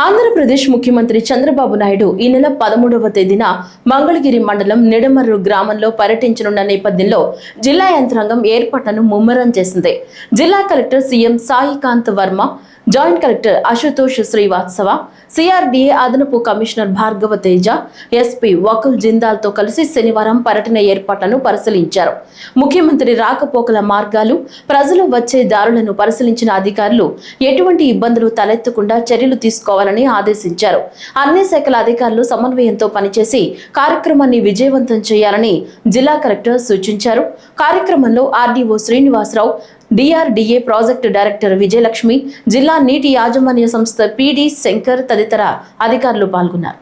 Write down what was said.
ఆంధ్రప్రదేశ్ ముఖ్యమంత్రి చంద్రబాబు నాయుడు ఈ నెల 13వ తేదీన మంగళగిరి మండలం నిడమర్రు గ్రామంలో పర్యటించనున్న నేపథ్యంలో జిల్లా యంత్రాంగం ఏర్పాట్లను ముమ్మరం చేసింది. జిల్లా collector CM Saikanth Varma, joint collector Ashutosh Srivastava, CRDA అదనపు కమిషనర్ భార్గవ తేజ, ఎస్పీ వకుల్ జిందాల్ తో కలిసి శనివారం పర్యటన ఏర్పాట్లను పరిశీలించారు. ముఖ్యమంత్రి రాకపోకల మార్గాలు, ప్రజలు వచ్చే దారులను పరిశీలించిన అధికారులు ఎటువంటి ఇబ్బందులు తలెత్తకుండా చర్యలు తీసుకోవాలని ఆదేశించారు. అన్ని శాఖల అధికారులు సమన్వయంతో పనిచేసి కార్యక్రమాన్ని విజయవంతం చేయాలని జిల్లా కలెక్టర్ సూచించారు. కార్యక్రమంలో RDO Srinivasarao, DRDA project director Vijayalakshmi, జిల్లా నీటి యాజమాన్య సంస్థ పీడీ శంకర్ తదితర అధికారులు పాల్గొన్నారు.